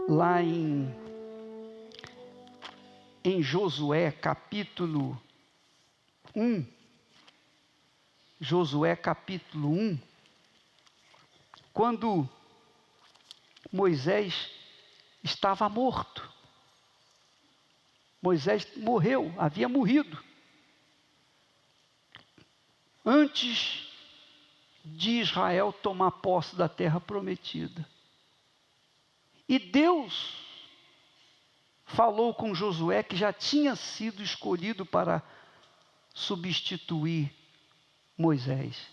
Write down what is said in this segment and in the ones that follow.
lá em Josué capítulo 1, Josué capítulo 1, quando Moisés estava morto. Moisés morreu, havia morrido. Antes de Israel tomar posse da terra prometida. E Deus falou com Josué, que já tinha sido escolhido para substituir Moisés.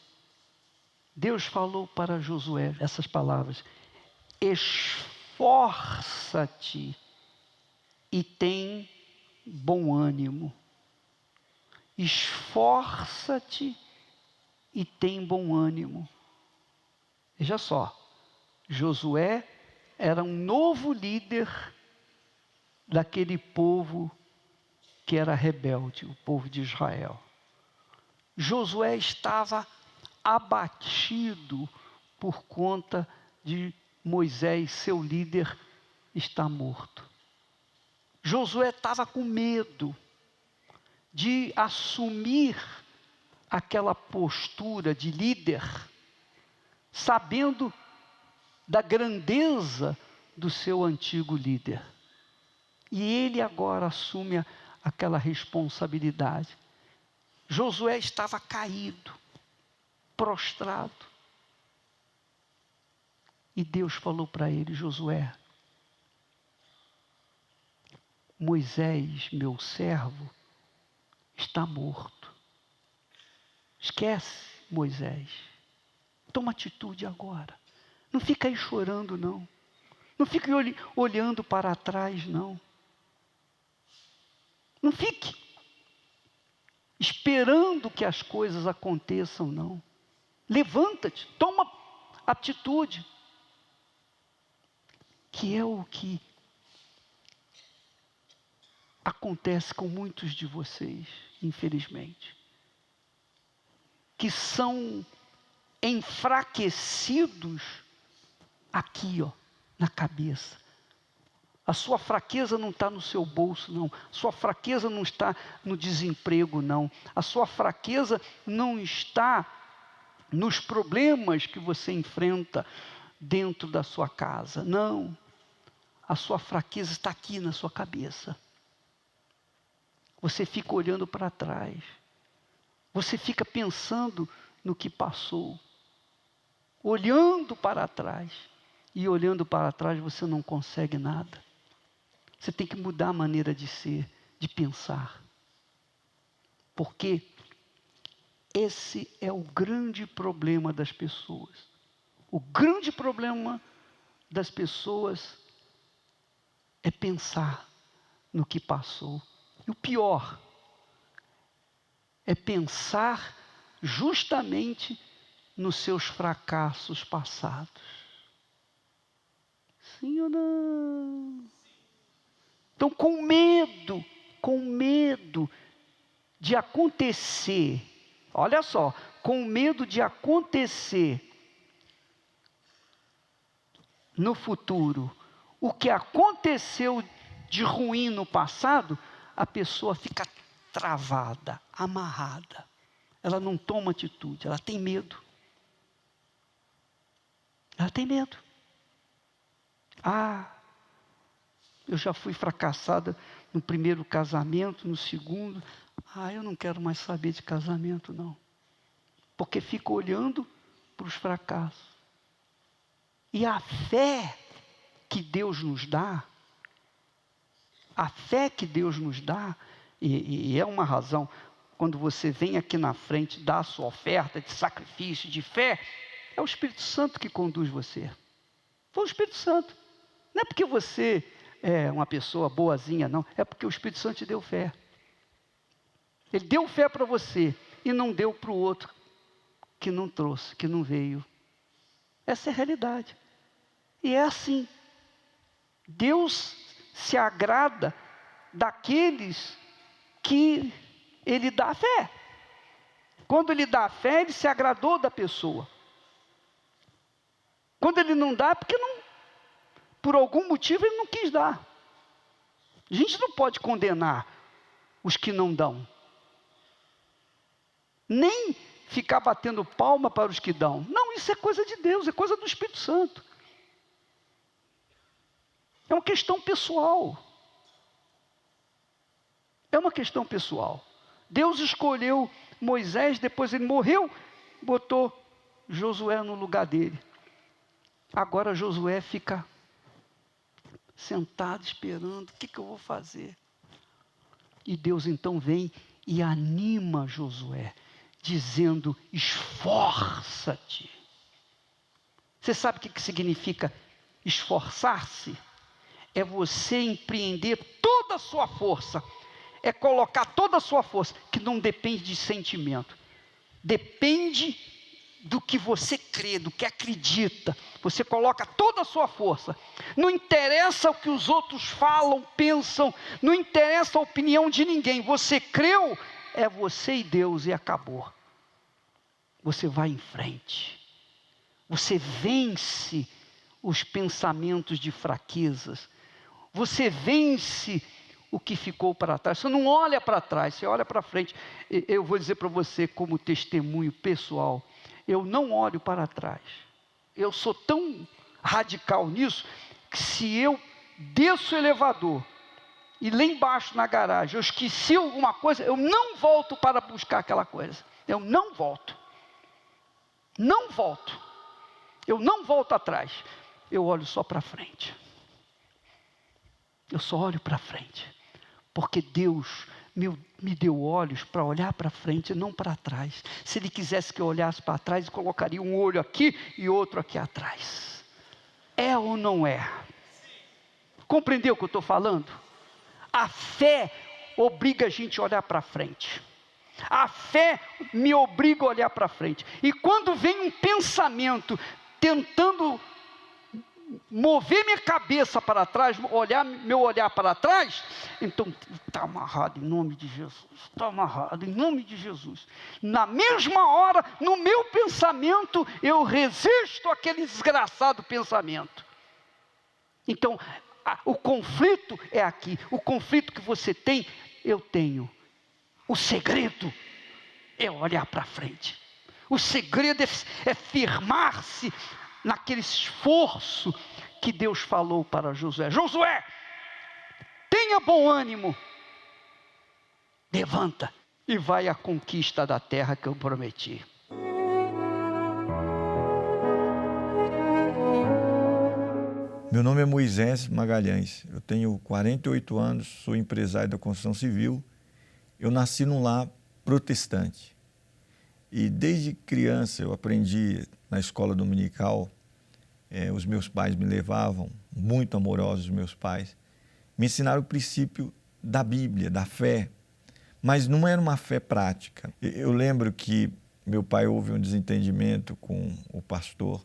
Deus falou para Josué essas palavras: esforça-te e tem bom ânimo. Esforça-te e tem bom ânimo. Veja só, Josué era um novo líder daquele povo que era rebelde, o povo de Israel. Josué estava abatido por conta de Moisés, seu líder, estar morto. Josué estava com medo de assumir aquela postura de líder, sabendo da grandeza do seu antigo líder. E ele agora assume aquela responsabilidade. Josué estava caído, prostrado. E Deus falou para ele: Josué, Moisés, meu servo, está morto. Esquece Moisés. Toma atitude agora. Não fica aí chorando, não. Não fique olhando para trás, não. Não fique esperando que as coisas aconteçam, não. Levanta-te, toma atitude. Que é o que acontece com muitos de vocês, infelizmente. Que são enfraquecidos aqui, na cabeça. A sua fraqueza não está no seu bolso, não. A sua fraqueza não está no desemprego, não. A sua fraqueza não está nos problemas que você enfrenta dentro da sua casa. Não. A sua fraqueza está aqui na sua cabeça. Você fica olhando para trás. Você fica pensando no que passou. Olhando para trás. E olhando para trás você não consegue nada. Você tem que mudar a maneira de ser, de pensar. Porque esse é o grande problema das pessoas. O grande problema das pessoas é pensar no que passou. E o pior é pensar justamente nos seus fracassos passados. Sim ou não? Então, com medo de acontecer, olha só, com medo de acontecer no futuro o que aconteceu de ruim no passado, a pessoa fica travada, amarrada. Ela não toma atitude, ela tem medo. Ela tem medo. Eu já fui fracassada no primeiro casamento, no segundo. Eu não quero mais saber de casamento, não. Porque fica olhando para os fracassos. E a fé que Deus nos dá, e é uma razão, quando você vem aqui na frente, dá a sua oferta de sacrifício, de fé, é o Espírito Santo que conduz você. Foi o Espírito Santo. Não é porque você é uma pessoa boazinha, não. É porque o Espírito Santo te deu fé. Ele deu fé para você e não deu para o outro que não trouxe, que não veio. Essa é a realidade. E é assim. Deus se agrada daqueles que Ele dá fé. Quando Ele dá fé, Ele se agradou da pessoa. Quando Ele não dá, é porque por algum motivo ele não quis dar. A gente não pode condenar os que não dão. Nem ficar batendo palma para os que dão. Não, isso é coisa de Deus, é coisa do Espírito Santo. É uma questão pessoal. É uma questão pessoal. Deus escolheu Moisés, depois ele morreu, botou Josué no lugar dele. Agora Josué fica sentado esperando, o que eu vou fazer? E Deus então vem e anima Josué, dizendo, esforça-te. Você sabe o que significa esforçar-se? É você empreender toda a sua força, é colocar toda a sua força, que não depende de sentimento, depende do que você crê, do que acredita. Você coloca toda a sua força. Não interessa o que os outros falam, pensam, não interessa a opinião de ninguém. Você creu, é você e Deus, e acabou. Você vai em frente. Você vence os pensamentos de fraquezas. Você vence o que ficou para trás. Você não olha para trás, você olha para frente. Eu vou dizer para você como testemunho pessoal, eu não olho para trás. Eu sou tão radical nisso, que se eu desço o elevador, e lá embaixo na garagem, eu esqueci alguma coisa, eu não volto para buscar aquela coisa. Eu não volto. Não volto. Eu não volto atrás. Eu olho só para frente. Eu só olho para frente. Porque Deus me deu olhos para olhar para frente e não para trás. Se Ele quisesse que eu olhasse para trás, Ele colocaria um olho aqui e outro aqui atrás. É ou não é? Compreendeu o que eu estou falando? A fé obriga a gente a olhar para frente. A fé me obriga a olhar para frente. E quando vem um pensamento tentando mover minha cabeça para trás, meu olhar para trás, então está amarrado em nome de Jesus, está amarrado em nome de Jesus. Na mesma hora, no meu pensamento, eu resisto àquele desgraçado pensamento. Então, o conflito é aqui, o conflito que você tem, eu tenho. O segredo é olhar para frente. O segredo é firmar-se naquele esforço que Deus falou para Josué. Josué, tenha bom ânimo, levanta e vai à conquista da terra que eu prometi. Meu nome é Moisés Magalhães, eu tenho 48 anos, sou empresário da construção civil. Eu nasci num lar protestante e desde criança eu aprendi na escola dominical. Os meus pais me levavam, muito amorosos meus pais, me ensinaram o princípio da Bíblia, da fé, mas não era uma fé prática. Eu lembro que meu pai houve um desentendimento com o pastor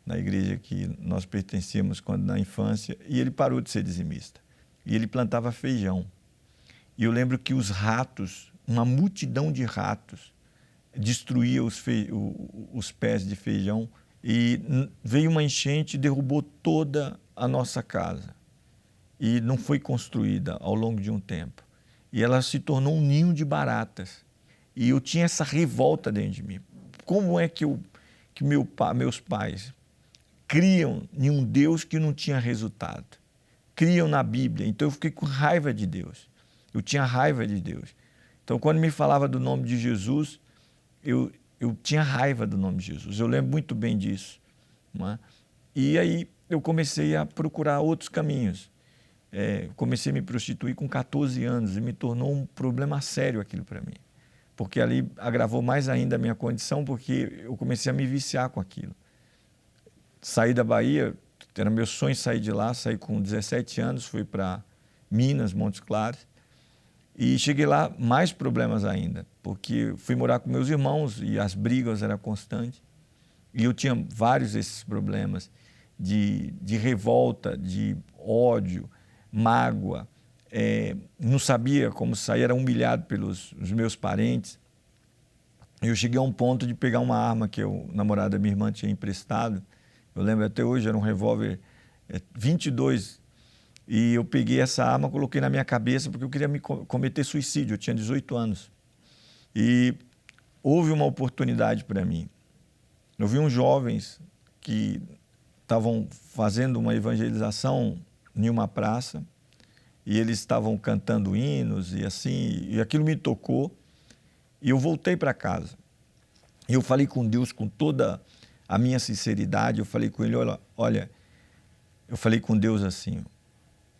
na igreja que nós pertencíamos quando na infância, e ele parou de ser dizimista, e ele plantava feijão. E eu lembro que os ratos, uma multidão de ratos, destruía os pés de feijão, e veio uma enchente e derrubou toda a nossa casa. E não foi construída ao longo de um tempo. E ela se tornou um ninho de baratas. E eu tinha essa revolta dentro de mim. Como é que meus pais criam em um Deus que não tinha resultado? Criam na Bíblia. Então eu fiquei com raiva de Deus. Eu tinha raiva de Deus. Então quando me falava do nome de Jesus, eu tinha raiva do nome de Jesus, eu lembro muito bem disso. Não é? E aí eu comecei a procurar outros caminhos. Comecei a me prostituir com 14 anos e me tornou um problema sério aquilo para mim. Porque ali agravou mais ainda a minha condição, porque eu comecei a me viciar com aquilo. Saí da Bahia, era meu sonho sair de lá, saí com 17 anos, fui para Minas, Montes Claros. E cheguei lá, mais problemas ainda, porque fui morar com meus irmãos e as brigas eram constantes. E eu tinha vários desses problemas de revolta, de ódio, mágoa. Não sabia como sair, era humilhado pelos meus parentes. Eu cheguei a um ponto de pegar uma arma que o namorado da minha irmã tinha emprestado. Eu lembro até hoje, era um revólver 22. E eu peguei essa arma, coloquei na minha cabeça porque eu queria cometer suicídio. Eu tinha 18 anos. E houve uma oportunidade para mim. Eu vi uns jovens que estavam fazendo uma evangelização em uma praça e eles estavam cantando hinos e assim, e aquilo me tocou e eu voltei para casa. E eu falei com Deus com toda a minha sinceridade, eu falei com ele, olha, eu falei com Deus assim,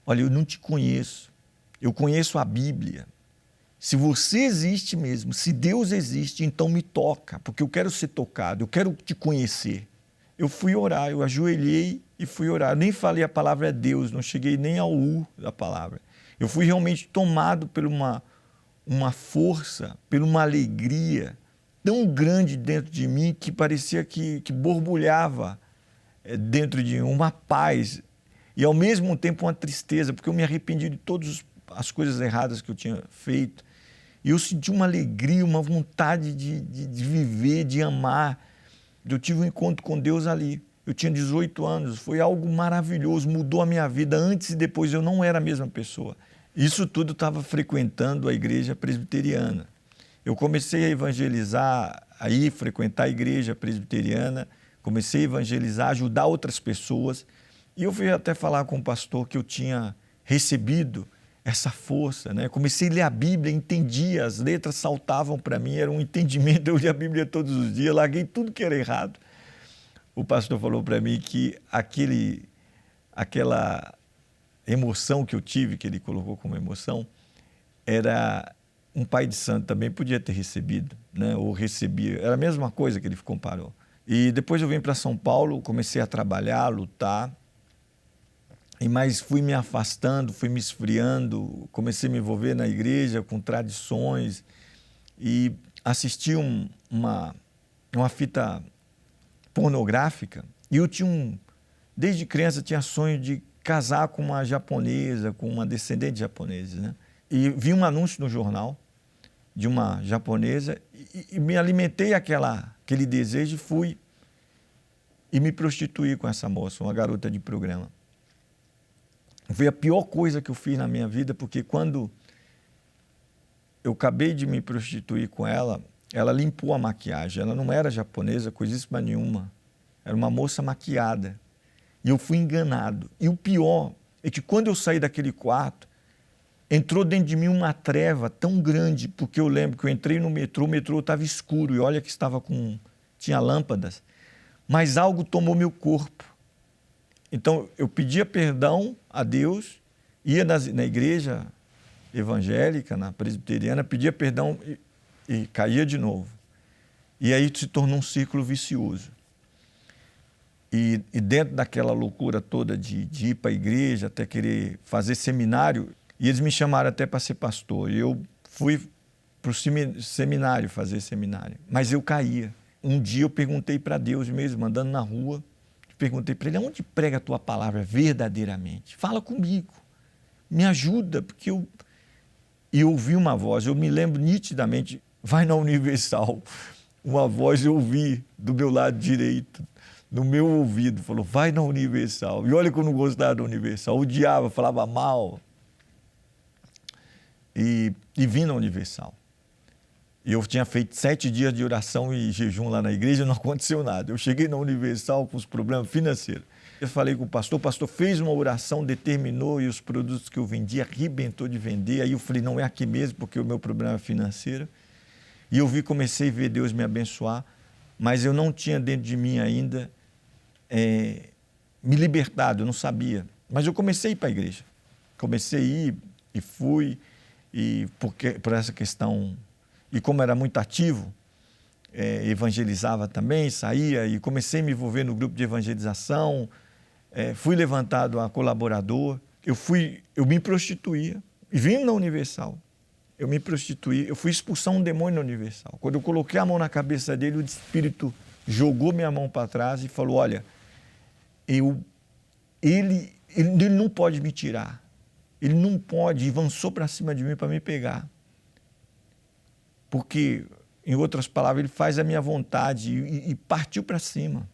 olha, eu não te conheço, eu conheço a Bíblia. Se você existe mesmo, se Deus existe, então me toca, porque eu quero ser tocado, eu quero te conhecer. Eu fui orar, eu ajoelhei e fui orar. Eu nem falei a palavra Deus, não cheguei nem ao U da palavra. Eu fui realmente tomado por uma força, por uma alegria tão grande dentro de mim que parecia que borbulhava dentro de mim, uma paz e ao mesmo tempo uma tristeza, porque eu me arrependi de todas as coisas erradas que eu tinha feito. E eu senti uma alegria, uma vontade de viver, de amar. Eu tive um encontro com Deus ali. Eu tinha 18 anos, foi algo maravilhoso, mudou a minha vida. Antes e depois eu não era a mesma pessoa. Isso tudo estava frequentando a igreja presbiteriana. Eu comecei a evangelizar, aí frequentar a igreja presbiteriana, comecei a evangelizar, ajudar outras pessoas. E eu fui até falar com o pastor que eu tinha recebido essa força, né? Comecei a ler a Bíblia, entendia, as letras saltavam para mim, era um entendimento, eu lia a Bíblia todos os dias, larguei tudo que era errado. O pastor falou para mim que aquela emoção que eu tive, que ele colocou como emoção, era um pai de santo também podia ter recebido, né? Ou recebia, era a mesma coisa que ele comparou. E depois eu vim para São Paulo, comecei a trabalhar, a lutar, mas fui me afastando, fui me esfriando, comecei a me envolver na igreja com tradições e assisti uma fita pornográfica e eu desde criança tinha sonho de casar com uma japonesa, com uma descendente de japoneses, né? E vi um anúncio no jornal de uma japonesa e me alimentei aquele desejo e fui e me prostituí com essa moça, uma garota de programa. Foi a pior coisa que eu fiz na minha vida, porque quando eu acabei de me prostituir com ela, ela limpou a maquiagem. Ela não era japonesa, coisíssima nenhuma. Era uma moça maquiada. E eu fui enganado. E o pior é que quando eu saí daquele quarto, entrou dentro de mim uma treva tão grande, porque eu lembro que eu entrei no metrô, o metrô estava escuro, e olha que tinha lâmpadas, mas algo tomou meu corpo. Então, eu pedia perdão a Deus, ia na igreja evangélica, na presbiteriana, pedia perdão e caía de novo. E aí se tornou um círculo vicioso. E dentro daquela loucura toda de ir para a igreja, até querer fazer seminário, e eles me chamaram até para ser pastor. E eu fui para o seminário, fazer seminário. Mas eu caía. Um dia eu perguntei para Deus mesmo, andando na rua, perguntei para ele, onde prega a tua palavra verdadeiramente? Fala comigo, me ajuda, porque eu ouvi uma voz, eu me lembro nitidamente, vai na Universal. Uma voz eu ouvi do meu lado direito, no meu ouvido, falou, vai na Universal. E olha que eu não gostava da Universal, odiava, falava mal. E vim na Universal. E eu tinha feito 7 dias de oração e jejum lá na igreja e não aconteceu nada. Eu cheguei na Universal com os problemas financeiros. Eu falei com o pastor fez uma oração, determinou e os produtos que eu vendia arrebentou de vender. Aí eu falei, não é aqui mesmo, porque o meu problema é financeiro. E eu comecei a ver Deus me abençoar, mas eu não tinha dentro de mim ainda me libertado, eu não sabia. Mas eu comecei a ir para a igreja. Comecei a ir e fui, e por essa questão. E como era muito ativo, evangelizava também, saía e comecei a me envolver no grupo de evangelização, fui levantado a colaborador, eu me prostituía, e vim na Universal, eu me prostituí, eu fui expulsar um demônio na Universal. Quando eu coloquei a mão na cabeça dele, o espírito jogou minha mão para trás e falou, olha, ele não pode me tirar, ele não pode, e avançou para cima de mim para me pegar. Porque, em outras palavras, ele faz a minha vontade e partiu para cima.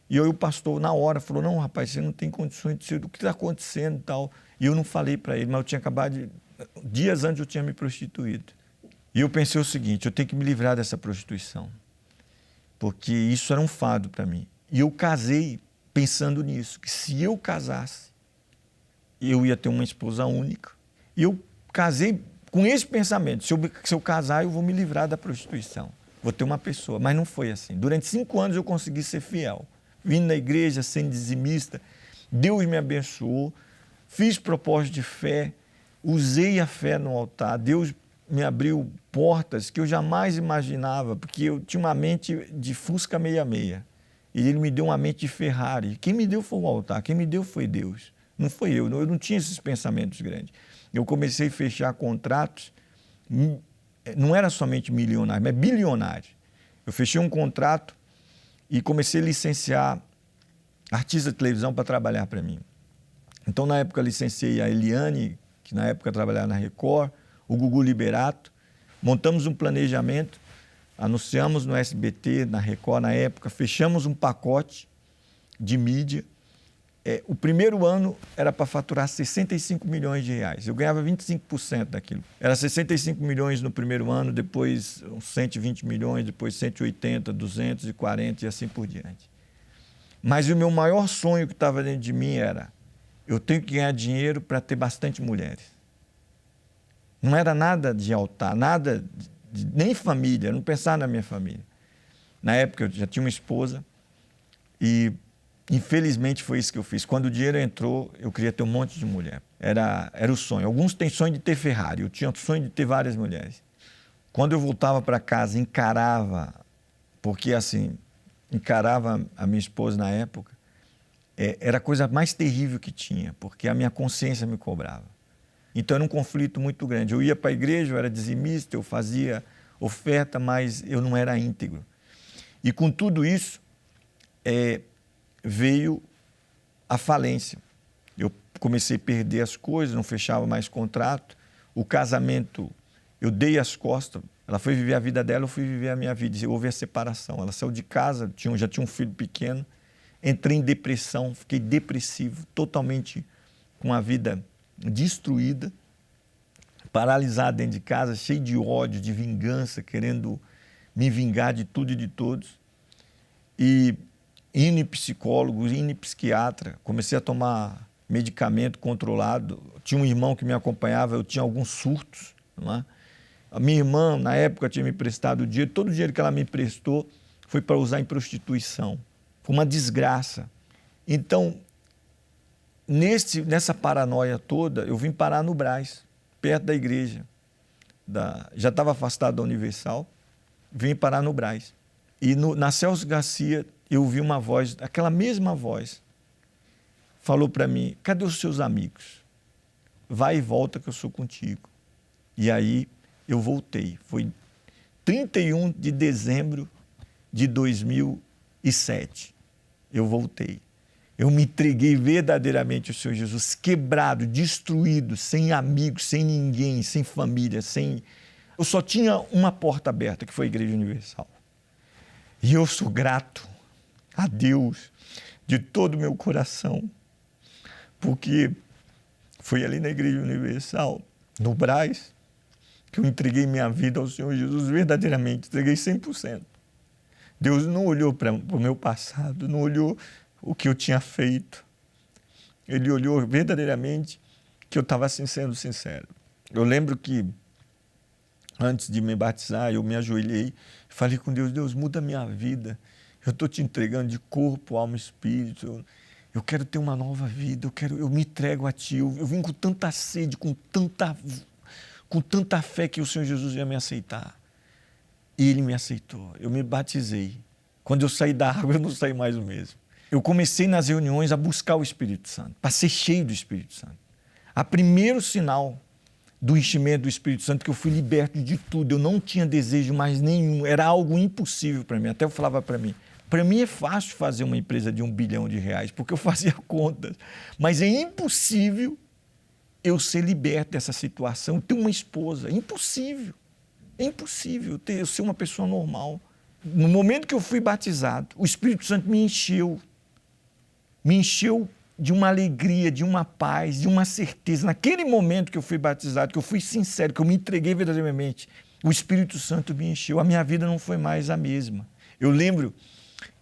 E aí o pastor, na hora, falou, não, rapaz, você não tem condições de ser, o que está acontecendo e tal. E eu não falei para ele, mas eu tinha acabado de... Dias antes eu tinha me prostituído. E eu pensei o seguinte, eu tenho que me livrar dessa prostituição, porque isso era um fardo para mim. E eu casei pensando nisso, que se eu casasse, eu ia ter uma esposa única. E eu casei com esse pensamento, se eu casar, eu vou me livrar da prostituição, vou ter uma pessoa. Mas não foi assim. Durante 5 anos eu consegui ser fiel. Vindo na igreja, sendo dizimista, Deus me abençoou, fiz propósito de fé, usei a fé no altar, Deus me abriu portas que eu jamais imaginava, porque eu tinha uma mente de Fusca 66, e Ele me deu uma mente de Ferrari. Quem me deu foi o altar, quem me deu foi Deus, não foi eu não tinha esses pensamentos grandes. Eu comecei a fechar contratos, não era somente milionário, mas bilionário. Eu fechei um contrato e comecei a licenciar artistas de televisão para trabalhar para mim. Então, na época, licenciei a Eliane, que na época trabalhava na Record, o Gugu Liberato, montamos um planejamento, anunciamos no SBT, na Record, na época, fechamos um pacote de mídia. O primeiro ano era para faturar 65 milhões de reais. Eu ganhava 25% daquilo. Era 65 milhões no primeiro ano, depois uns 120 milhões, depois 180, 240 e assim por diante. Mas o meu maior sonho que estava dentro de mim era, eu tenho que ganhar dinheiro para ter bastante mulheres. Não era nada de altar, nada, nem família, eu não pensava na minha família. Na época eu já tinha uma esposa e infelizmente foi isso que eu fiz. Quando o dinheiro entrou, eu queria ter um monte de mulher. Era o sonho. Alguns têm sonho de ter Ferrari, eu tinha o sonho de ter várias mulheres. Quando eu voltava para casa, encarava, porque assim, encarava a minha esposa na época, era a coisa mais terrível que tinha, porque a minha consciência me cobrava. Então era um conflito muito grande. Eu ia para a igreja, eu era dizimista, eu fazia oferta, mas eu não era íntegro. E com tudo isso, veio a falência. Eu comecei a perder as coisas, não fechava mais contrato. O casamento, eu dei as costas. Ela foi viver a vida dela, eu fui viver a minha vida. Houve a separação. Ela saiu de casa, já tinha um filho pequeno. Entrei em depressão, fiquei depressivo, totalmente com a vida destruída, paralisado dentro de casa, cheio de ódio, de vingança, querendo me vingar de tudo e de todos. E indo em psicólogo, indo em psiquiatra, comecei a tomar medicamento controlado. Tinha um irmão que me acompanhava, eu tinha alguns surtos. Não é? A minha irmã, na época, tinha me prestado o dinheiro, todo o dinheiro que ela me prestou foi para usar em prostituição. Foi uma desgraça. Então, nessa paranoia toda, eu vim parar no Brás, perto da igreja. Já estava afastado da Universal, vim parar no Brás. E na Celso Garcia, eu ouvi uma voz, aquela mesma voz, falou para mim, cadê os seus amigos? Vai e volta que eu sou contigo. E aí eu voltei. Foi 31 de dezembro de 2007. Eu voltei. Eu me entreguei verdadeiramente ao Senhor Jesus, quebrado, destruído, sem amigos, sem ninguém, sem família, Eu só tinha uma porta aberta, que foi a Igreja Universal. E eu sou grato a Deus de todo o meu coração, porque foi ali na Igreja Universal, no Brás, que eu entreguei minha vida ao Senhor Jesus verdadeiramente, entreguei 100%. Deus não olhou para o meu passado, não olhou o que eu tinha feito. Ele olhou verdadeiramente que eu estava assim, sendo sincero. Eu lembro que, antes de me batizar, eu me ajoelhei e falei com Deus, Deus, muda a minha vida. Eu estou te entregando de corpo, alma e espírito. Eu quero ter uma nova vida, eu me entrego a Ti. Eu vim com tanta sede, com tanta fé que o Senhor Jesus ia me aceitar. E Ele me aceitou. Eu me batizei. Quando eu saí da água, eu não saí mais o mesmo. Eu comecei nas reuniões a buscar o Espírito Santo, para ser cheio do Espírito Santo. A primeiro sinal do enchimento do Espírito Santo, que eu fui liberto de tudo. Eu não tinha desejo mais nenhum. Era algo impossível para mim. Até eu falava para mim é fácil fazer uma empresa de R$1 bilhão, porque eu fazia contas. Mas é impossível eu ser liberto dessa situação, ter uma esposa. É impossível. É impossível eu ser uma pessoa normal. No momento que eu fui batizado, o Espírito Santo me encheu me encheu de uma alegria, de uma paz, de uma certeza. Naquele momento que eu fui batizado, que eu fui sincero, que eu me entreguei verdadeiramente, o Espírito Santo me encheu. A minha vida não foi mais a mesma. Eu lembro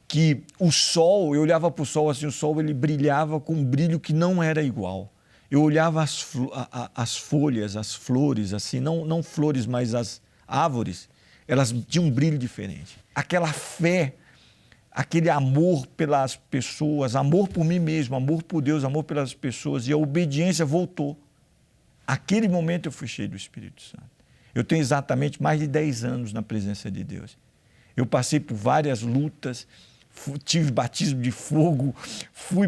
que o sol, eu olhava para o sol assim, o sol ele brilhava com um brilho que não era igual. Eu olhava as folhas, as flores, assim, não flores, mas as árvores, elas tinham um brilho diferente. Aquela fé, aquele amor pelas pessoas, amor por mim mesmo, amor por Deus, amor pelas pessoas, e a obediência voltou. Aquele momento eu fui cheio do Espírito Santo. Eu tenho exatamente mais de 10 anos na presença de Deus. Eu passei por várias lutas, tive batismo de fogo,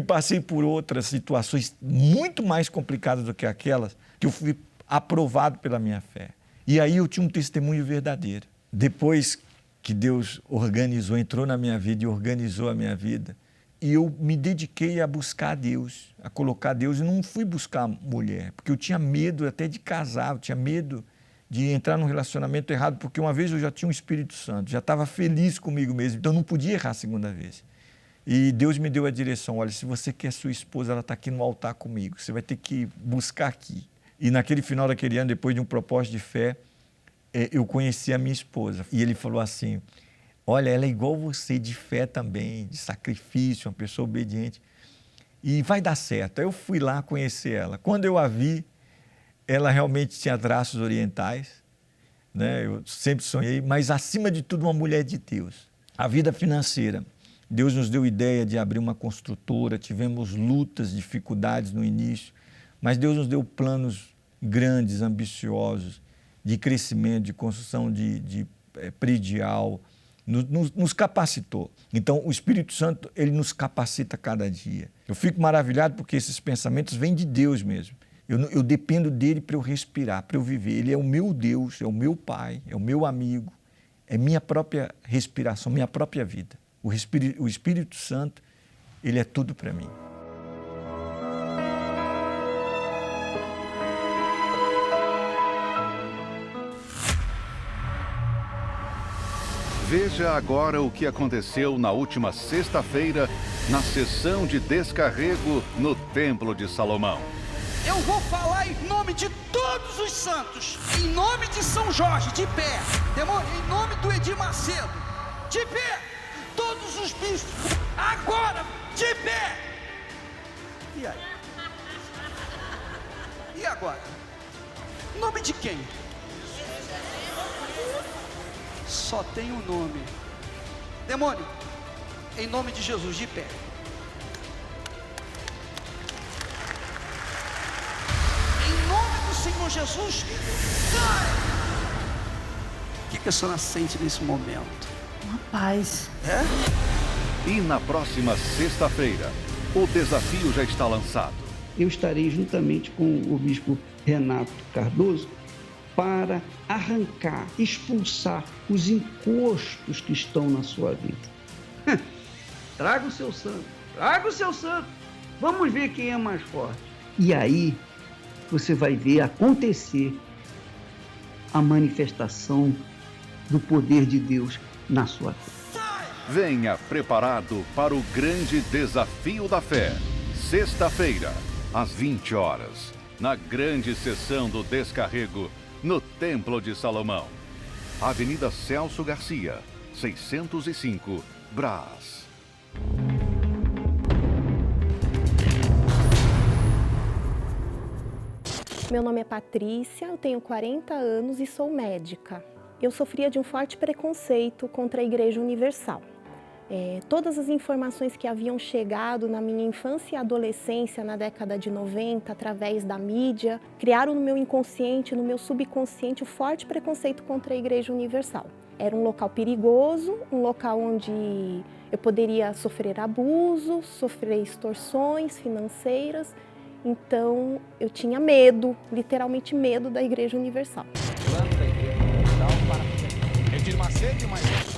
passei por outras situações muito mais complicadas do que aquelas, que eu fui aprovado pela minha fé. E aí eu tinha um testemunho verdadeiro. Depois que Deus organizou, entrou na minha vida e organizou a minha vida, e eu me dediquei a buscar Deus, a colocar Deus, e não fui buscar mulher, porque eu tinha medo até de casar, eu tinha medo de entrar num relacionamento errado, porque uma vez eu já tinha um Espírito Santo, já estava feliz comigo mesmo, então eu não podia errar a segunda vez. E Deus me deu a direção, olha, se você quer sua esposa, ela está aqui no altar comigo, você vai ter que buscar aqui. E naquele final daquele ano, depois de um propósito de fé, eu conheci a minha esposa. E ele falou assim, olha, ela é igual você, de fé também, de sacrifício, uma pessoa obediente. E vai dar certo. Aí eu fui lá conhecer ela. Quando eu a vi, ela realmente tinha traços orientais, né? Eu sempre sonhei, mas acima de tudo uma mulher de Deus. A vida financeira. Deus nos deu ideia de abrir uma construtora, tivemos lutas, dificuldades no início, mas Deus nos deu planos grandes, ambiciosos, de crescimento, de construção de predial, nos capacitou. Então, o Espírito Santo, ele nos capacita cada dia. Eu fico maravilhado porque esses pensamentos vêm de Deus mesmo. Eu dependo dele para eu respirar, para eu viver. Ele é o meu Deus, é o meu Pai, é o meu amigo, é minha própria respiração, minha própria vida. O Espírito Santo, ele é tudo para mim. Veja agora o que aconteceu na última sexta-feira, na sessão de descarrego no Templo de Salomão. Eu vou falar em nome de todos os santos, em nome de São Jorge, de pé, demônio, em nome do Edir Macedo, de pé, todos os bispos, agora, de pé. E aí? E agora? Em nome de quem? Só tem um nome. Demônio, em nome de Jesus, de pé. Em nome do Senhor Jesus, sai! O que a senhora sente nesse momento? Uma paz. É? E na próxima sexta-feira, o desafio já está lançado. Eu estarei juntamente com o bispo Renato Cardoso para arrancar, expulsar os encostos que estão na sua vida. Traga o seu santo, traga o seu santo. Vamos ver quem é mais forte. E aí, você vai ver acontecer a manifestação do poder de Deus na sua vida. Venha preparado para o grande desafio da fé. Sexta-feira, às 20 horas, na grande sessão do descarrego no Templo de Salomão. Avenida Celso Garcia, 605, Brás. Meu nome é Patrícia, eu tenho 40 anos e sou médica. Eu sofria de um forte preconceito contra a Igreja Universal. Todas as informações que haviam chegado na minha infância e adolescência na década de 90, através da mídia, criaram no meu inconsciente, no meu subconsciente, o forte preconceito contra a Igreja Universal. Era um local perigoso, um local onde eu poderia sofrer abuso, sofrer extorsões financeiras. Então, eu tinha medo, literalmente medo da Igreja Universal.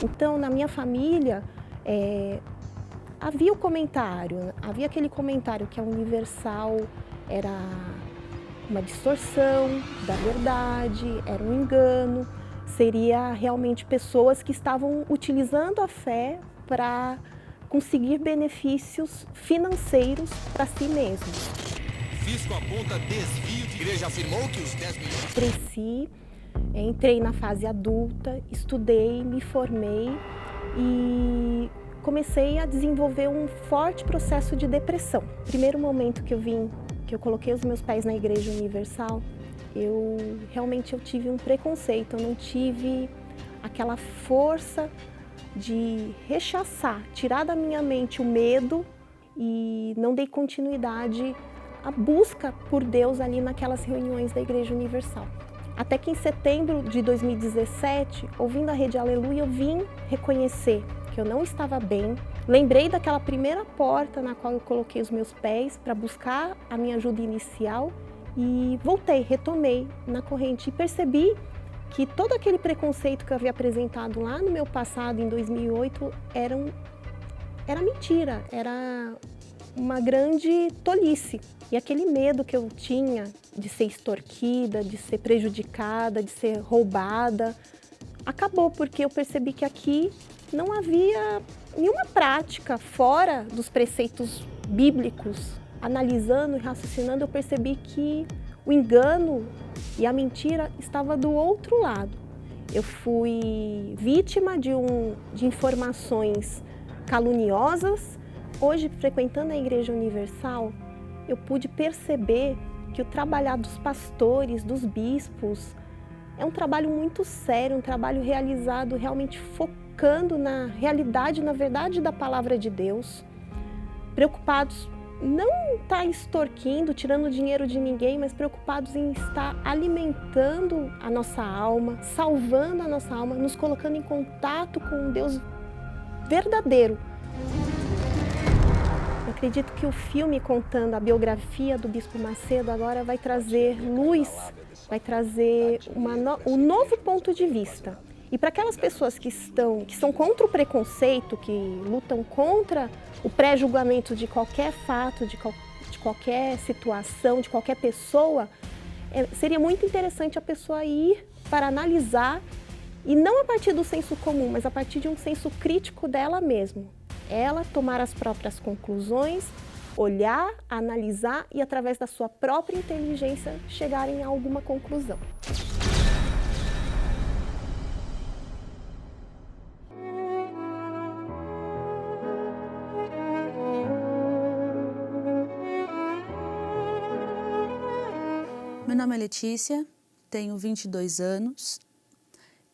Então, na minha família, havia havia aquele comentário que a Universal era uma distorção da verdade, era um engano, seria realmente pessoas que estavam utilizando a fé para conseguir benefícios financeiros para si mesmos. Fisco aponta desvio de igreja, afirmou que os 10 milhões... Cresci, entrei na fase adulta, estudei, me formei e comecei a desenvolver um forte processo de depressão. Primeiro momento que eu coloquei os meus pés na Igreja Universal, eu tive um preconceito, eu não tive aquela força de rechaçar, tirar da minha mente o medo e não dei continuidade à busca por Deus ali naquelas reuniões da Igreja Universal. Até que em setembro de 2017, ouvindo a Rede Aleluia, eu vim reconhecer que eu não estava bem. Lembrei daquela primeira porta na qual eu coloquei os meus pés para buscar a minha ajuda inicial e voltei, retomei na corrente e percebi que todo aquele preconceito que eu havia apresentado lá no meu passado, em 2008, era mentira, era uma grande tolice. E aquele medo que eu tinha de ser extorquida, de ser prejudicada, de ser roubada, acabou porque eu percebi que aqui não havia nenhuma prática fora dos preceitos bíblicos. Analisando e raciocinando, eu percebi que o engano e a mentira estava do outro lado. Eu fui vítima de informações caluniosas. Hoje, frequentando a Igreja Universal, eu pude perceber que o trabalhar dos pastores, dos bispos, é um trabalho muito sério, um trabalho realizado realmente focando na realidade, na verdade da palavra de Deus, preocupados não estar extorquindo, tirando dinheiro de ninguém, mas preocupados em estar alimentando a nossa alma, salvando a nossa alma, nos colocando em contato com um Deus verdadeiro. Eu acredito que o filme contando a biografia do Bispo Macedo agora vai trazer luz, vai trazer um novo ponto de vista. E para aquelas pessoas que são contra o preconceito, que lutam contra o pré-julgamento de qualquer fato, de qualquer situação, de qualquer pessoa, seria muito interessante a pessoa ir para analisar, e não a partir do senso comum, mas a partir de um senso crítico dela mesma. Ela tomar as próprias conclusões, olhar, analisar e, através da sua própria inteligência, chegarem a alguma conclusão. Meu nome é Letícia, tenho 22 anos.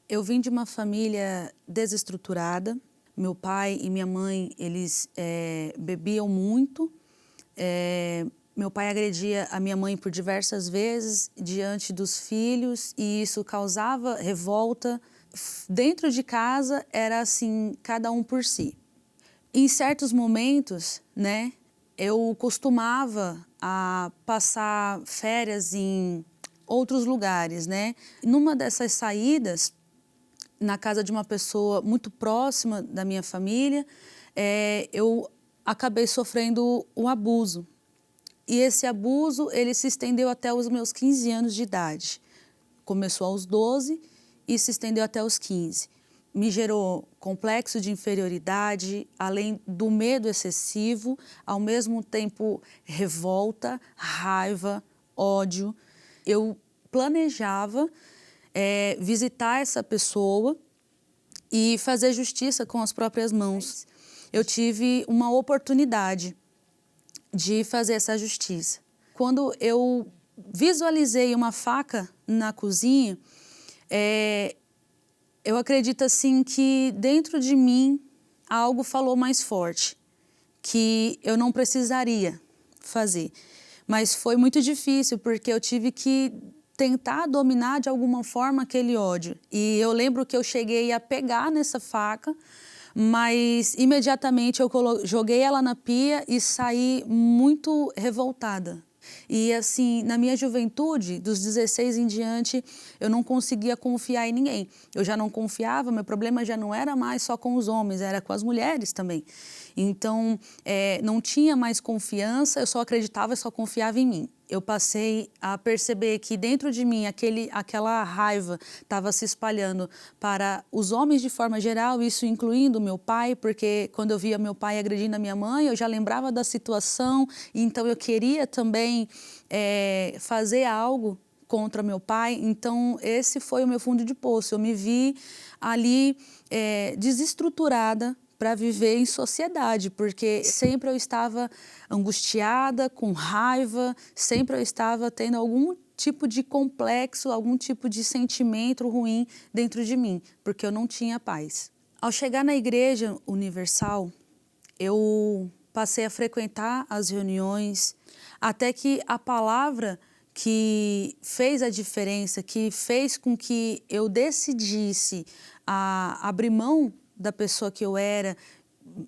Eu vim de uma família desestruturada. Meu pai e minha mãe, eles bebiam muito. Meu pai agredia a minha mãe por diversas vezes diante dos filhos e isso causava revolta. Dentro de casa era assim, cada um por si. Em certos momentos, né, eu costumava passar férias em outros lugares, né? Numa dessas saídas, na casa de uma pessoa muito próxima da minha família, eu acabei sofrendo um abuso. E esse abuso, ele se estendeu até os meus 15 anos de idade. Começou aos 12 e se estendeu até os 15. Me gerou complexo de inferioridade, além do medo excessivo, ao mesmo tempo revolta, raiva, ódio. Eu planejava visitar essa pessoa e fazer justiça com as próprias mãos. Eu tive uma oportunidade de fazer essa justiça. Quando eu visualizei uma faca na cozinha, eu acredito assim que dentro de mim algo falou mais forte, que eu não precisaria fazer. Mas foi muito difícil, porque eu tive que tentar dominar de alguma forma aquele ódio. E eu lembro que eu cheguei a pegar nessa faca, mas imediatamente eu joguei ela na pia e saí muito revoltada. E assim, na minha juventude, dos 16 em diante, eu não conseguia confiar em ninguém. Eu já não confiava, meu problema já não era mais só com os homens, era com as mulheres também. Então, não tinha mais confiança, eu só acreditava e só confiava em mim. eu passei a perceber que dentro de mim aquela raiva estava se espalhando para os homens de forma geral, isso incluindo meu pai, porque quando eu via meu pai agredindo a minha mãe, eu já lembrava da situação, então eu queria também fazer algo contra meu pai. Então esse foi o meu fundo de poço. Eu me vi ali desestruturada para viver em sociedade, porque sempre eu estava angustiada, com raiva, sempre eu estava tendo algum tipo de complexo, algum tipo de sentimento ruim dentro de mim, porque eu não tinha paz. Ao chegar na Igreja Universal, eu passei a frequentar as reuniões, até que a palavra que fez a diferença, que fez com que eu decidisse a abrir mão da pessoa que eu era,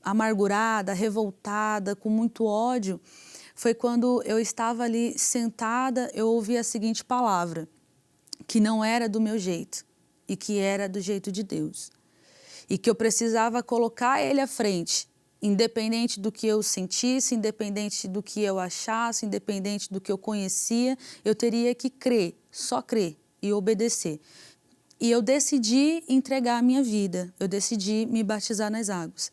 amargurada, revoltada, com muito ódio, foi quando eu estava ali sentada, eu ouvi a seguinte palavra, que não era do meu jeito e que era do jeito de Deus. E que eu precisava colocar Ele à frente, independente do que eu sentisse, independente do que eu achasse, independente do que eu conhecia, eu teria que crer, só crer e obedecer. E eu decidi entregar a minha vida, eu decidi me batizar nas águas.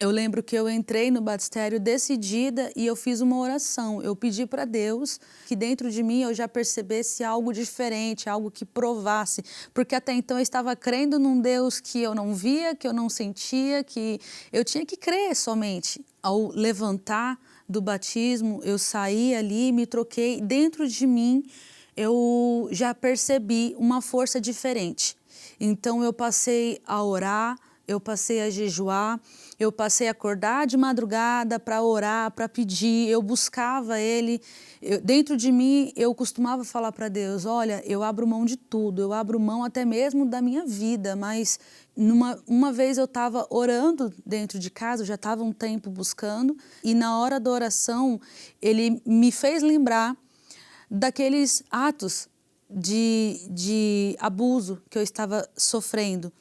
Eu lembro que eu entrei no batistério decidida e eu fiz uma oração. Eu pedi para Deus que dentro de mim eu já percebesse algo diferente, algo que provasse. Porque até então eu estava crendo num Deus que eu não via, que eu não sentia, que eu tinha que crer somente. Ao levantar do batismo, eu saí ali, me troquei. Dentro de mim, eu já percebi uma força diferente. Então eu passei a orar, eu passei a jejuar, eu passei a acordar de madrugada para orar, para pedir, eu buscava Ele. Dentro de mim, eu costumava falar para Deus, olha, eu abro mão de tudo, eu abro mão até mesmo da minha vida, mas uma vez eu estava orando dentro de casa, eu já estava um tempo buscando, e na hora da oração, Ele me fez lembrar daqueles atos de abuso que eu estava sofrendo.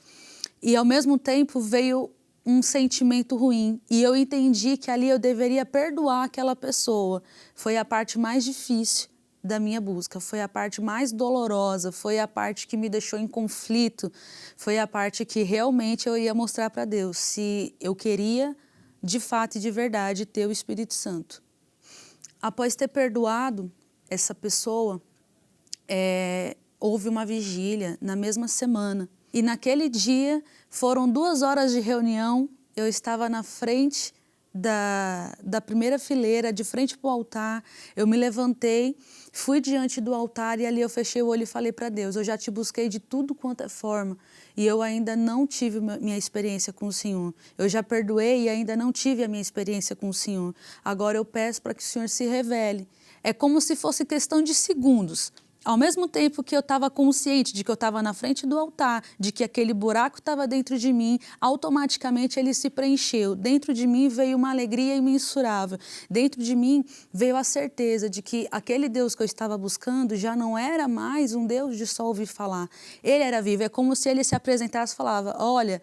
E, ao mesmo tempo, veio um sentimento ruim. E eu entendi que ali eu deveria perdoar aquela pessoa. Foi a parte mais difícil da minha busca, foi a parte mais dolorosa, foi a parte que me deixou em conflito, foi a parte que realmente eu ia mostrar para Deus se eu queria, de fato e de verdade, ter o Espírito Santo. Após ter perdoado essa pessoa, houve uma vigília na mesma semana. E naquele dia, foram 2 horas de reunião, eu estava na frente da primeira fileira, de frente para o altar, eu me levantei, fui diante do altar e ali eu fechei o olho e falei para Deus, eu já te busquei de tudo quanto é forma e eu ainda não tive minha experiência com o Senhor. Eu já perdoei e ainda não tive a minha experiência com o Senhor. Agora eu peço para que o Senhor se revele. É como se fosse questão de segundos. Ao mesmo tempo que eu estava consciente de que eu estava na frente do altar, de que aquele buraco estava dentro de mim, automaticamente ele se preencheu. Dentro de mim veio uma alegria imensurável. Dentro de mim veio a certeza de que aquele Deus que eu estava buscando já não era mais um Deus de só ouvir falar. Ele era vivo. É como se ele se apresentasse e falava, olha,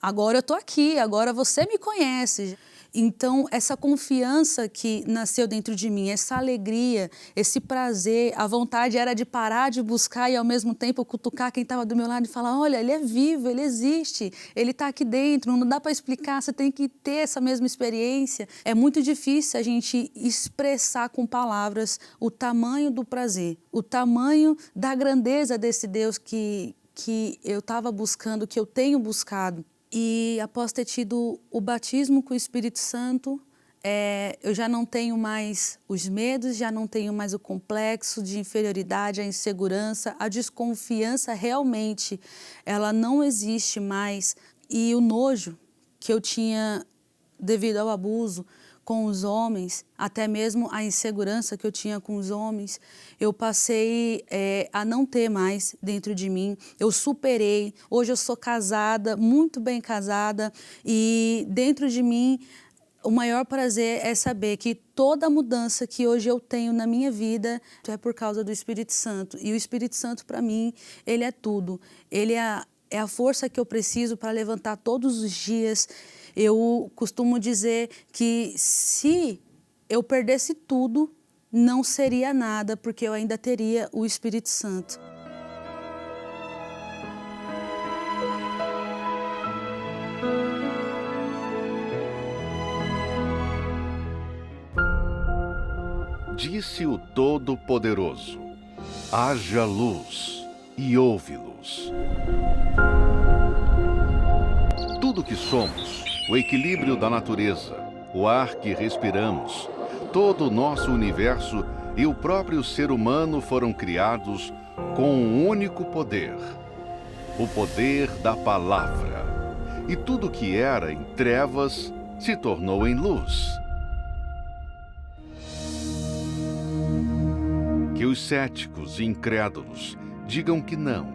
agora eu estou aqui, agora você me conhece. Então, essa confiança que nasceu dentro de mim, essa alegria, esse prazer, a vontade era de parar de buscar e, ao mesmo tempo, cutucar quem estava do meu lado e falar, olha, ele é vivo, ele existe, ele está aqui dentro, não dá para explicar, você tem que ter essa mesma experiência. É muito difícil a gente expressar com palavras o tamanho do prazer, o tamanho da grandeza desse Deus que eu estava buscando, que eu tenho buscado. E após ter tido o batismo com o Espírito Santo, eu já não tenho mais os medos, já não tenho mais o complexo de inferioridade, a insegurança, a desconfiança realmente, ela não existe mais. E o nojo que eu tinha devido ao abuso com os homens, até mesmo a insegurança que eu tinha com os homens, eu passei a não ter mais dentro de mim. Eu superei. Hoje eu sou casada, muito bem casada, e dentro de mim o maior prazer é saber que toda a mudança que hoje eu tenho na minha vida é por causa do Espírito Santo. E o Espírito Santo, para mim, ele é tudo. Ele é a força que eu preciso para levantar todos os dias. Eu costumo dizer que se eu perdesse tudo, não seria nada, porque eu ainda teria o Espírito Santo. Disse o Todo-Poderoso: haja luz, e houve luz. Tudo que somos, o equilíbrio da natureza, o ar que respiramos, todo o nosso universo e o próprio ser humano foram criados com um único poder: o poder da palavra. E tudo que era em trevas se tornou em luz. Que os céticos e incrédulos digam que não.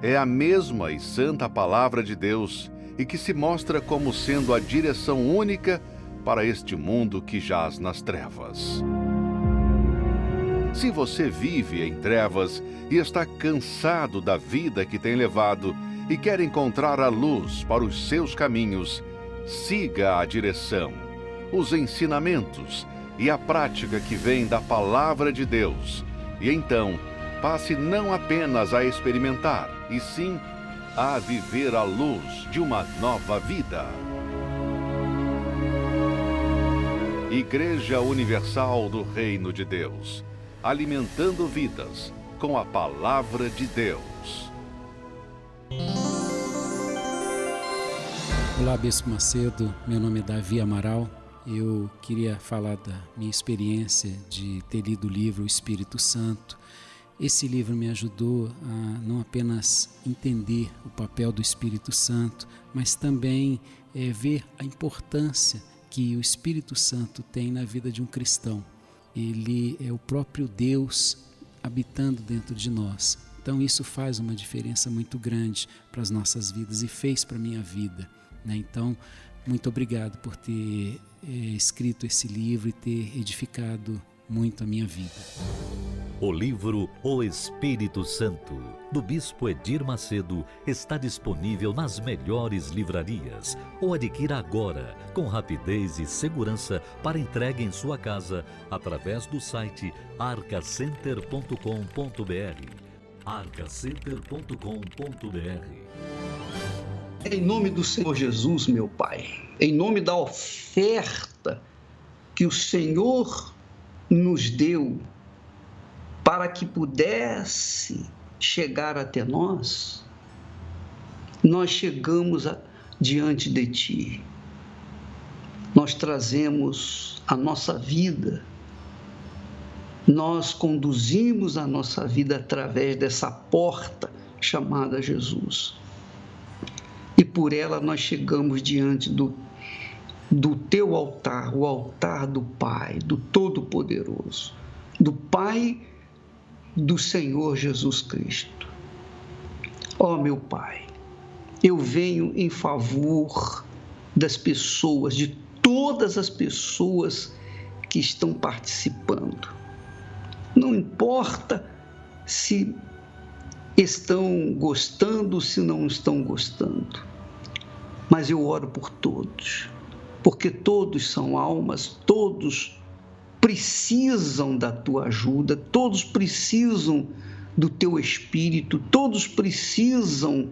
É a mesma e santa palavra de Deus e que se mostra como sendo a direção única para este mundo que jaz nas trevas. Se você vive em trevas e está cansado da vida que tem levado e quer encontrar a luz para os seus caminhos, siga a direção, os ensinamentos e a prática que vem da palavra de Deus. E então, passe não apenas a experimentar, e sim a viver a luz de uma nova vida. Igreja Universal do Reino de Deus, alimentando vidas com a palavra de Deus. Olá, Bispo Macedo, meu nome é Davi Amaral. Eu queria falar da minha experiência de ter lido o livro O Espírito Santo. Esse livro me ajudou a não apenas entender o papel do Espírito Santo, mas também ver a importância que o Espírito Santo tem na vida de um cristão. Ele é o próprio Deus habitando dentro de nós. Então isso faz uma diferença muito grande para as nossas vidas e fez para a minha vida, né? Então, muito obrigado por ter escrito esse livro e ter edificado muito a minha vida. O livro O Espírito Santo, do Bispo Edir Macedo, está disponível nas melhores livrarias ou adquira agora, com rapidez e segurança para entrega em sua casa, através do site arcacenter.com.br. arcacenter.com.br. Em nome do Senhor Jesus, meu Pai, em nome da oferta que o Senhor nos deu para que pudesse chegar até nós, nós chegamos diante de Ti. Nós trazemos a nossa vida, nós conduzimos a nossa vida através dessa porta chamada Jesus. E por ela nós chegamos diante do Teu altar, o altar do Pai, do Todo-Poderoso, do Pai do Senhor Jesus Cristo. Ó meu Pai, eu venho em favor das pessoas, de todas as pessoas que estão participando. Não importa se estão gostando, se não estão gostando, mas eu oro por todos, porque todos são almas, todos precisam da Tua ajuda, todos precisam do Teu Espírito, todos precisam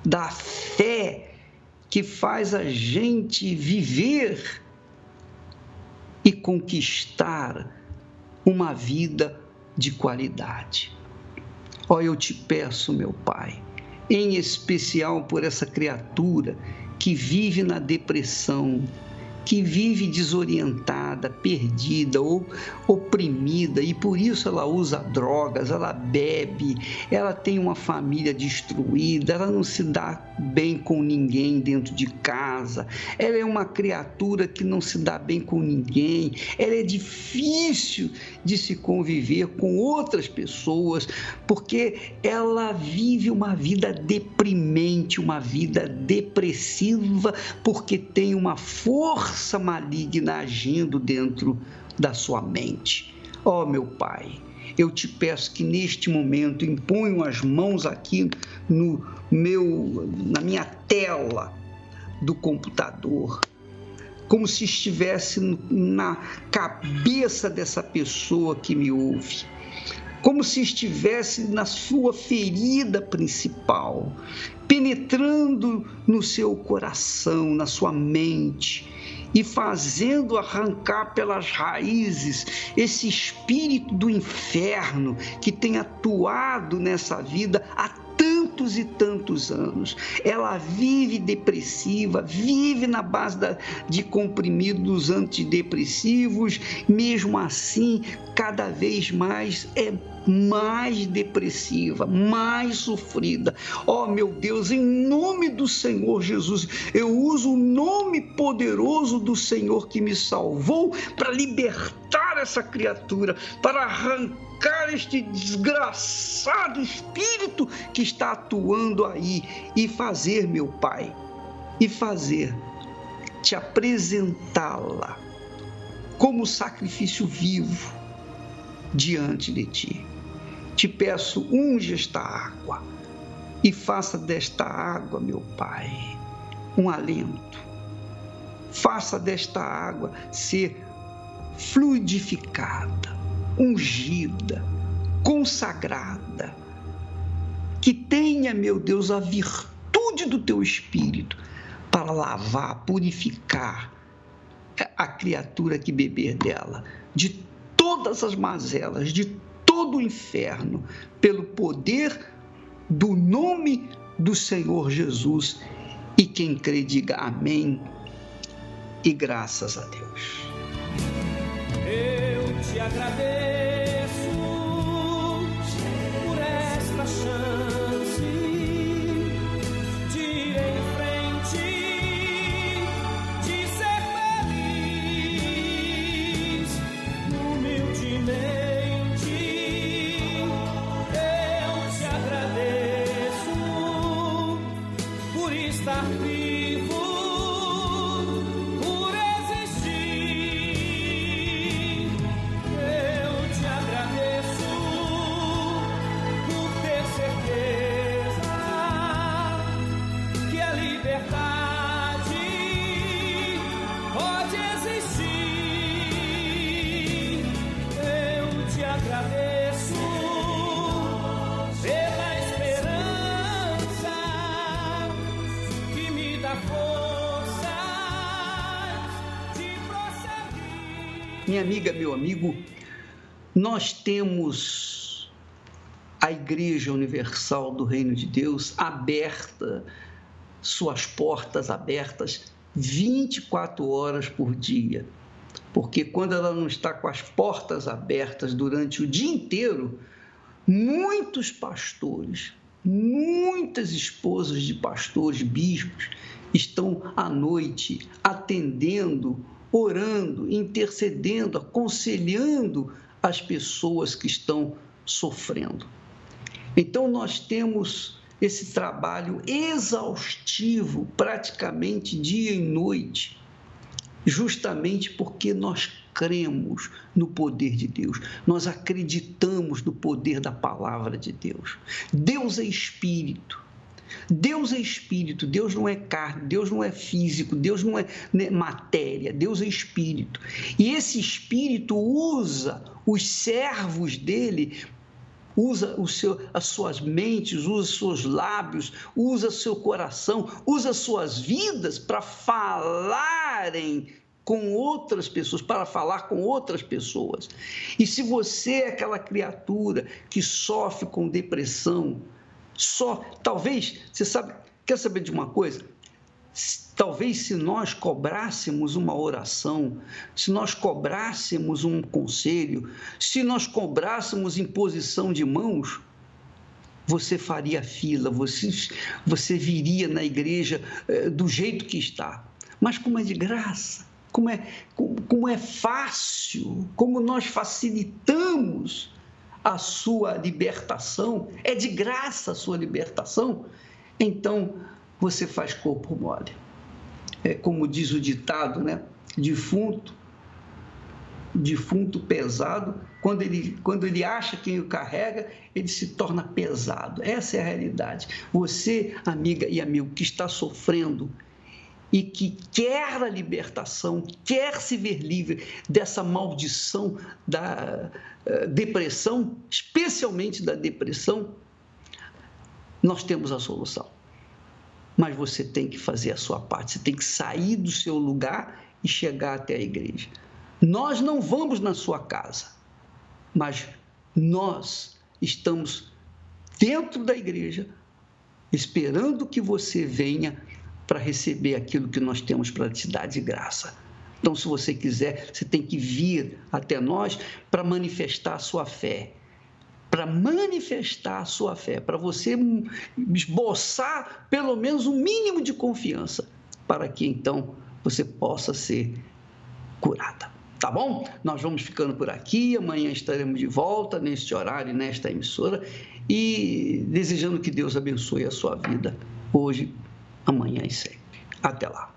da fé que faz a gente viver e conquistar uma vida de qualidade. Ó, eu te peço, meu Pai, em especial por essa criatura que vive na depressão, que vive desorientada, perdida ou oprimida, e por isso ela usa drogas, ela bebe, ela tem uma família destruída, ela não se dá bem com ninguém dentro de casa, ela é uma criatura que não se dá bem com ninguém, ela é difícil de se conviver com outras pessoas, porque ela vive uma vida deprimente, uma vida depressiva, porque tem uma força maligna agindo dentro da sua mente. Ó, meu Pai, eu te peço que neste momento imponham as mãos aqui na minha tela do computador, como se estivesse na cabeça dessa pessoa que me ouve, como se estivesse na sua ferida principal, penetrando no seu coração, na sua mente, e fazendo arrancar pelas raízes esse espírito do inferno que tem atuado nessa vida há tantos e tantos anos. Ela vive depressiva, vive na base de comprimidos antidepressivos, mesmo assim, cada vez mais mais depressiva, mais sofrida. Oh, meu Deus, em nome do Senhor Jesus, eu uso o nome poderoso do Senhor que me salvou para libertar essa criatura, para arrancar este desgraçado espírito que está atuando aí e fazer, meu Pai, te apresentá-la como sacrifício vivo diante de Ti. Te peço, unge esta água e faça desta água, meu Pai, um alento. Faça desta água ser fluidificada, ungida, consagrada. Que tenha, meu Deus, a virtude do Teu Espírito para lavar, purificar a criatura que beber dela, de todas as mazelas, de todo o inferno, pelo poder do nome do Senhor Jesus. E quem crê, diga amém e graças a Deus. Eu te agradeço por esta chance de ir em frente, de ser feliz, humildemente. Estar vivo, por existir, eu te agradeço por ter certeza que a liberdade pode existir. Eu te agradeço pela esperança que me dá força de prosseguir. Minha amiga, meu amigo, nós temos a Igreja Universal do Reino de Deus aberta, suas portas abertas 24 horas por dia. Porque quando ela não está com as portas abertas durante o dia inteiro, muitos pastores, muitas esposas de pastores, bispos, estão à noite atendendo, orando, intercedendo, aconselhando as pessoas que estão sofrendo. Então, nós temos esse trabalho exaustivo, praticamente dia e noite, justamente porque nós cremos no poder de Deus, nós acreditamos no poder da palavra de Deus. Deus é Espírito, Deus é Espírito, Deus não é carne, Deus não é físico, Deus não é matéria, Deus é Espírito. E esse Espírito usa os servos dele, usa as suas mentes, usa os seus lábios, usa seu coração, usa as suas vidas para falarem com outras pessoas, para falar com outras pessoas. E se você é aquela criatura que sofre com depressão, talvez, quer saber de uma coisa? Talvez se nós cobrássemos uma oração, se nós cobrássemos um conselho, se nós cobrássemos imposição de mãos, você faria fila, você viria na igreja do jeito que está. Mas como é de graça, como é fácil, como nós facilitamos a sua libertação, é de graça a sua libertação, então você faz corpo mole. É como diz o ditado, né? Defunto pesado, quando ele acha quem o carrega, ele se torna pesado. Essa é a realidade. Você, amiga e amigo, que está sofrendo e que quer a libertação, quer se ver livre dessa maldição da depressão, especialmente da depressão, nós temos a solução. Mas você tem que fazer a sua parte, você tem que sair do seu lugar e chegar até a igreja. Nós não vamos na sua casa, mas nós estamos dentro da igreja, esperando que você venha para receber aquilo que nós temos para te dar de graça. Então, se você quiser, você tem que vir até nós para manifestar a sua fé. Para manifestar a sua fé, para você esboçar pelo menos um mínimo de confiança, para que então você possa ser curada. Tá bom? Nós vamos ficando por aqui, amanhã estaremos de volta neste horário, nesta emissora, e desejando que Deus abençoe a sua vida, hoje, amanhã e sempre. Até lá.